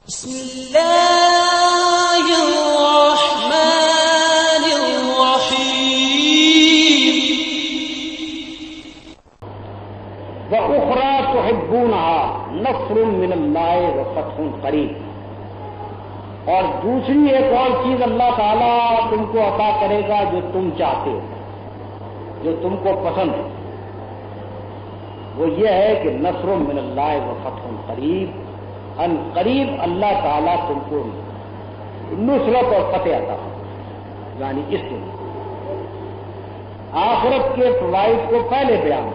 بسم اللہ الرحمن الرحیم وَأُخْرَى تُحِبُّونَهَا نَصْرٌ مِّنَ اللَّهِ وَفَتْحٌ قَرِيبٌ، اور دوسری ایک اور چیز اللہ تعالیٰ تم کو عطا کرے گا جو تم چاہتے ہو، جو تم کو پسند ہے، وہ یہ ہے کہ نصر من اللہ وفتح قریب، ان قریب اللہ تعالیٰ تم کو نصرت اور فتح عطا ہو، یعنی اس دن آخرت کے فوائد کو پہلے بیان،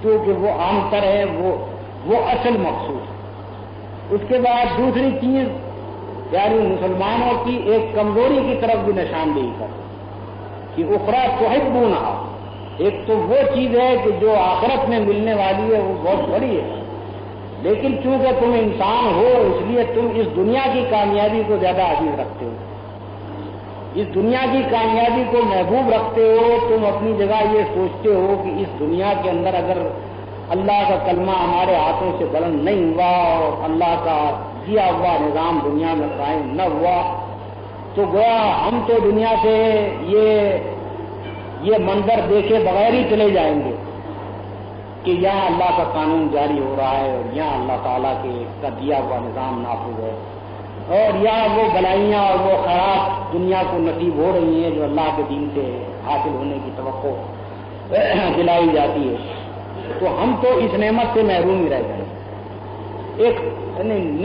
کیونکہ وہ عام تر ہے، وہ اصل مقصود ہے۔ اس کے بعد دوسری چیز یعنی مسلمانوں کی ایک کمزوری کی طرف بھی نشاندہی کر کہ اخرى تحبونها، ایک تو وہ چیز ہے کہ جو آخرت میں ملنے والی ہے وہ بہت بڑی ہے، لیکن چونکہ تم انسان ہو اس لیے تم اس دنیا کی کامیابی کو زیادہ عزیز رکھتے ہو، اس دنیا کی کامیابی کو محبوب رکھتے ہو۔ تم اپنی جگہ یہ سوچتے ہو کہ اس دنیا کے اندر اگر اللہ کا کلمہ ہمارے ہاتھوں سے بلند نہیں ہوا اور اللہ کا دیا ہوا نظام دنیا میں قائم نہ ہوا تو گویا ہم تو دنیا سے یہ منظر دیکھے بغیر ہی چلے جائیں گے کہ یہاں اللہ کا قانون جاری ہو رہا ہے اور یہاں اللہ تعالیٰ کا دیا ہوا نظام نافذ ہے، اور یہاں وہ بلائیاں اور وہ خیرات دنیا کو نصیب ہو رہی ہیں جو اللہ کے دین سے حاصل ہونے کی توقع دلائی جاتی ہے، تو ہم تو اس نعمت سے محروم ہی رہ جائیں۔ ایک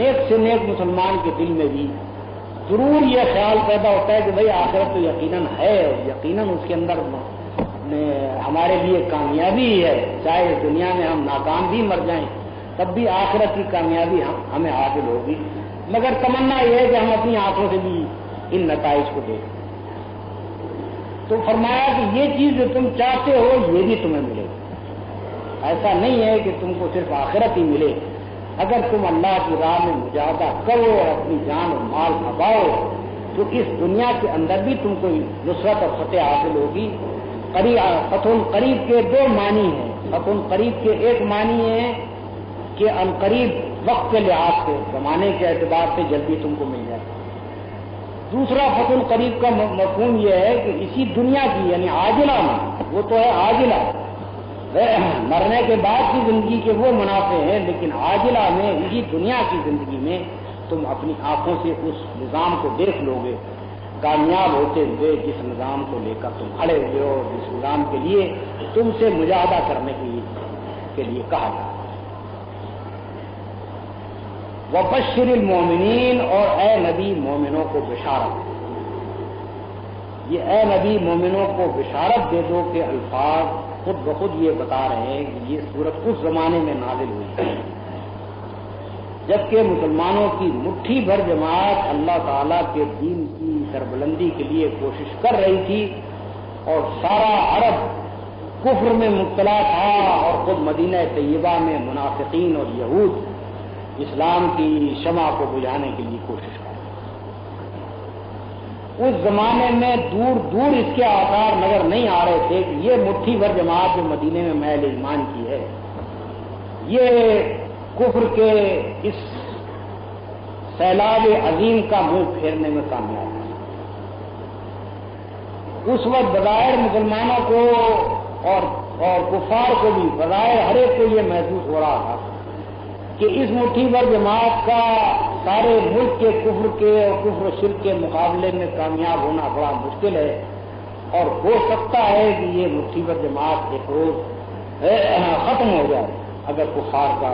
نیک سے نیک مسلمان کے دل میں بھی ضرور یہ خیال پیدا ہوتا ہے کہ بھئی آخرت تو یقیناً ہے اور یقیناً اس کے اندر ہمارے لیے کامیابی ہے، چاہے اس دنیا میں ہم ناکام بھی مر جائیں تب بھی آخرت کی کامیابی ہمیں حاصل ہوگی، مگر تمنا یہ ہے کہ ہم اپنی آنکھوں سے بھی ان نتائج کو دیکھیں۔ تو فرمایا کہ یہ چیز جو تم چاہتے ہو یہ بھی تمہیں ملے گی، ایسا نہیں ہے کہ تم کو صرف آخرت ہی ملے، اگر تم اللہ کی راہ میں مجاہدہ کرو اور اپنی جان اور مال کھپاؤ تو اس دنیا کے اندر بھی تم کو نصرت اور فتح حاصل ہوگی۔ فتح قریب کے دو معنی ہیں، فتح قریب کے ایک معنی ہے کہ ان قریب وقت کے لحاظ سے زمانے کے اعتبار سے جلدی تم کو مل جائے، دوسرا فتح قریب کا مفہوم یہ ہے کہ اسی دنیا کی یعنی عاجلہ میں، وہ تو ہے عاجلہ مرنے کے بعد کی زندگی کے وہ منافع ہیں، لیکن عاجلہ میں اسی دنیا کی زندگی میں تم اپنی آنکھوں سے اس نظام کو دیکھ لو گے کامیاب ہوتے ہوئے، جس نظام کو لے کر تم کھڑے ہوئے ہو، جس نظام کے لیے تم سے مجاہدہ کرنے کے لیے کہا جائے۔ وَبَشِّرِ الْمُؤْمِنِينَ، اور اے نبی مومنوں کو بشارت، یہ اے نبی مومنوں کو بشارت دے دو کہ الفاظ خود بخود یہ بتا رہے ہیں کہ یہ سورت اس زمانے میں نازل ہوئی ہے جبکہ مسلمانوں کی مٹھی بھر جماعت اللہ تعالیٰ کے دین کی سربلندی کے لیے کوشش کر رہی تھی اور سارا عرب کفر میں مبتلا تھا، اور خود مدینہ طیبہ میں منافقین اور یہود اسلام کی شمع کو بجھانے کے لیے کوشش کر رہے تھے۔ اس زمانے میں دور دور اس کے آثار نظر نہیں آ رہے تھے کہ یہ مٹھی بھر جماعت جو مدینے میں محل ایمان کی ہے یہ کفر کے اس سیلاب عظیم کا منہ پھیرنے میں کامیاب ہے۔ اس وقت بظاہر مسلمانوں کو اور کفار کو بھی بظاہر ہر ایک کو یہ محسوس ہو رہا تھا کہ اس مٹھی بھر جماعت کا سارے ملک کے کفر کے اور کفر و شرک کے مقابلے میں کامیاب ہونا بڑا مشکل ہے، اور ہو سکتا ہے کہ یہ مٹھی بھر جماعت ایک روز ختم ہو جائے اگر کفار کا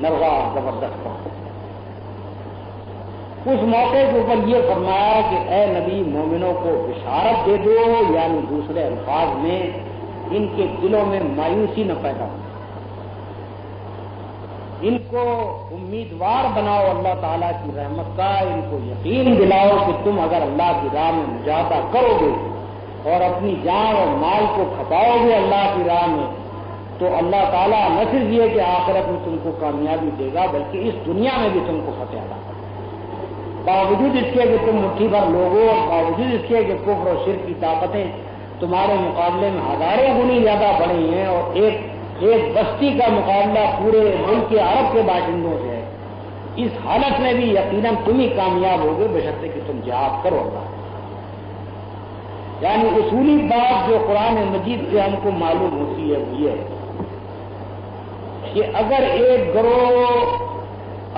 نرغہ زبردست ہو۔ اس موقع کے اوپر یہ فرمایا کہ اے نبی مومنوں کو بشارت دے دو، یعنی دوسرے الفاظ میں ان کے دلوں میں مایوسی نہ پیدا ہو، ان کو امیدوار بناؤ اللہ تعالیٰ کی رحمت کا، ان کو یقین دلاؤ کہ تم اگر اللہ کی راہ میں مجاہدہ کرو گے اور اپنی جان اور مال کو کھپاؤ گے اللہ کی راہ میں تو اللہ تعالیٰ نہ صرف یہ کہ آخرت میں تم کو کامیابی دے گا بلکہ اس دنیا میں بھی تم کو فتح عطا کرے گا، باوجود اس کے کہ تم مٹھی بھر لوگوں اور باوجود اس کے کہ کفر و شرک کی طاقتیں تمہارے مقابلے میں ہزاروں گنی زیادہ بڑھی ہیں اور ایک بستی کا مقابلہ پورے ملک کے عرب کے باشندوں سے ہے، اس حالت میں بھی یقیناً تم ہی کامیاب ہوگے بشرطے کہ تم جہاد کرو اللہ۔ یعنی اصولی بات جو قرآن مجید سے ہم کو معلوم ہوتی ہے وہ یہ ہے کہ اگر ایک گروہ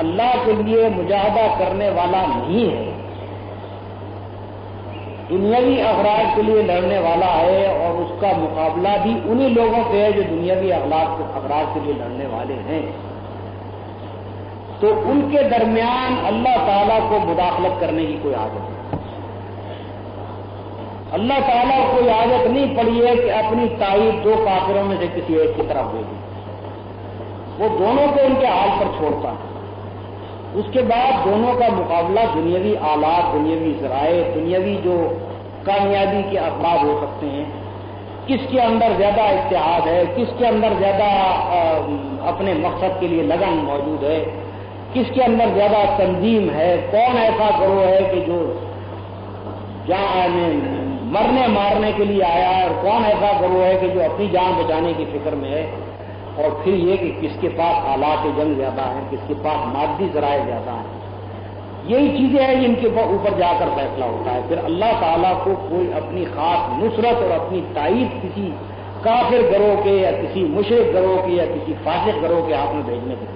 اللہ کے لیے مجاہدہ کرنے والا نہیں ہے، دنیاوی اغراض کے لیے لڑنے والا ہے، اور اس کا مقابلہ بھی انہی لوگوں سے ہے جو دنیاوی اغراض کے لیے لڑنے والے ہیں، تو ان کے درمیان اللہ تعالیٰ کو مداخلت کرنے کی کوئی عادت نہیں۔ اللہ تعالیٰ کو کوئی عادت نہیں پڑی ہے کہ اپنی تائید دو کافروں میں سے کسی ایک کی طرف دے دی، وہ دونوں کو ان کے حال پر چھوڑتا ہے۔ اس کے بعد دونوں کا مقابلہ دنیاوی آلات، دنیاوی ذرائع، دنیاوی جو کامیابی کے اسباب ہو سکتے ہیں، کس کے اندر زیادہ اتحاد ہے، کس کے اندر زیادہ اپنے مقصد کے لیے لگن موجود ہے، کس کے اندر زیادہ تنظیم ہے، کون ایسا گروہ ہے کہ جو مرنے مارنے کے لیے آیا ہے، اور کون ایسا گروہ ہے کہ جو اپنی جان بچانے کی فکر میں ہے، اور پھر یہ کہ کس کے پاس آلات جنگ زیادہ ہیں، کس کے پاس مادی ذرائع زیادہ ہیں۔ یہی چیزیں ہیں جن کے اوپر جا کر فیصلہ ہوتا ہے۔ پھر اللہ تعالیٰ کو کوئی اپنی خاص نصرت اور اپنی تائید کسی کافر گروہ کے یا کسی مشرک گروہ کے یا کسی فاسق گروہ کے ہاتھ میں بھیجنے کے،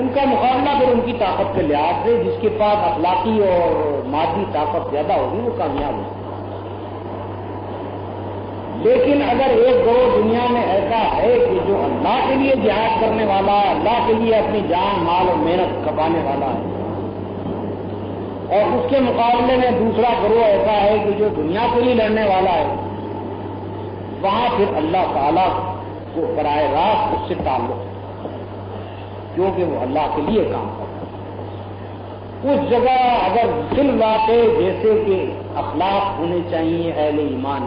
ان کا مقابلہ پھر ان کی طاقت کے لحاظ سے جس کے پاس اخلاقی اور مادی طاقت زیادہ ہوگی وہ کامیاب ہوگی۔ لیکن اگر ایک گروہ دنیا میں ایسا ہے کہ جو اللہ کے لیے جہاد کرنے والا ہے، اللہ کے لیے اپنی جان مال اور محنت کھپانے والا ہے، اور اس کے مقابلے میں دوسرا گروہ ایسا ہے کہ جو دنیا کے لیے لڑنے والا ہے، وہاں پھر اللہ تعالیٰ کو براہ راست اس سے تعلق ہے، کیونکہ وہ اللہ کے لیے کام کرتا ہے۔ اس جگہ اگر فی الواقع جیسے کہ اخلاق ہونے چاہیے اہل ایمان،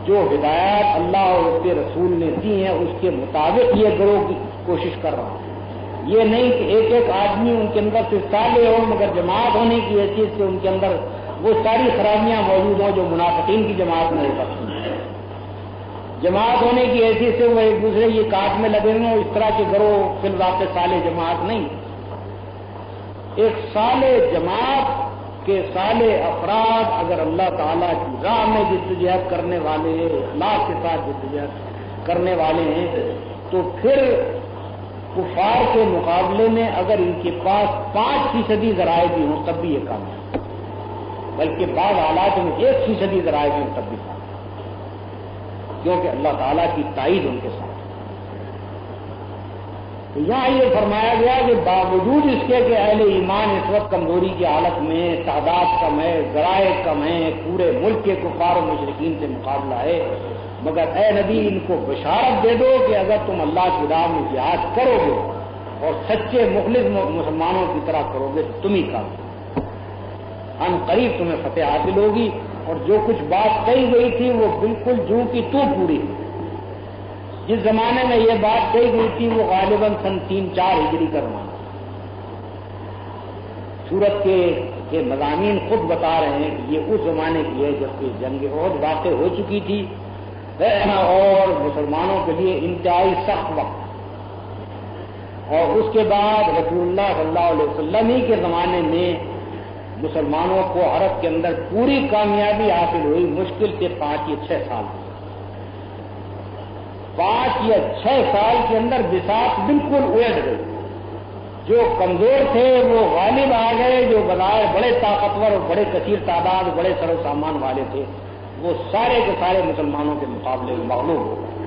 جو ہدایات اللہ اور اس کے رسول نے دی ہیں اس کے مطابق یہ گروہ کی کوشش کر رہا ہوں۔ یہ نہیں کہ ایک ایک آدمی ان کے اندر سے صالح ہو، مگر جماعت ہونے کی حیثیت سے ان کے اندر وہ ساری خرابیاں موجود ہوں جو منافقین کی جماعت میں ہو سکتی ہیں۔ جماعت ہونے کی حیثیت سے وہ ایک دوسرے یہ کاٹ میں لگے ہوئے، اس طرح کے گروہ فی الواقع صالح جماعت نہیں۔ ایک صالح جماعت کہ صالح افراد اگر اللہ تعالیٰ کی راہ میں جدوجہد کرنے والے ہیں، اخلاق کے ساتھ جدوجہد کرنے والے ہیں، تو پھر کفار کے مقابلے میں اگر ان کے پاس 5% ذرائع بھی ہوں تب بھی یہ کامیاب، بلکہ بعض حالات میں 1% ذرائع بھی ہوں تب بھی کامیاب، کیونکہ اللہ تعالیٰ کی تائید ان کے ساتھ۔ تو یہاں یہ فرمایا گیا کہ باوجود اس کے کہ اہل ایمان اس وقت کمزوری کی حالت میں، تعداد کم ہے، ذرائع کم ہیں، پورے ملک کے کفار و مشرکین سے مقابلہ ہے، مگر اے نبی ان کو بشارت دے دو کہ اگر تم اللہ کی راہ میں جہاد کرو گے اور سچے مخلص مسلمانوں کی طرح کرو گے تو تم ہی کامیاب، ان قریب تمہیں فتح حاصل ہوگی۔ اور جو کچھ بات کہی گئی تھی وہ بالکل جو کی تو پوری ہوئی۔ جس زمانے میں یہ بات کہی گئی تھی وہ غالباً سن 3-4 ہجری کا زمانہ، سورت کے مضامین خود بتا رہے ہیں کہ یہ اس زمانے کی ہے جب کہ جنگ احد واقع ہو چکی تھی اور مسلمانوں کے لیے انتہائی سخت وقت، اور اس کے بعد رسول اللہ صلی اللہ علیہ وسلم ہی کے زمانے میں مسلمانوں کو عرب کے اندر پوری کامیابی حاصل ہوئی، مشکل سے 5 یا 6 سال، 5 یا 6 سال کے اندر بساط بالکل الٹ گئی۔ جو کمزور تھے وہ غالب آ گئے، جو بظاہر بڑے طاقتور اور بڑے کثیر تعداد بڑے سر و سامان والے تھے وہ سارے کے سارے مسلمانوں کے مقابلے میں مغلوب ہو گئے۔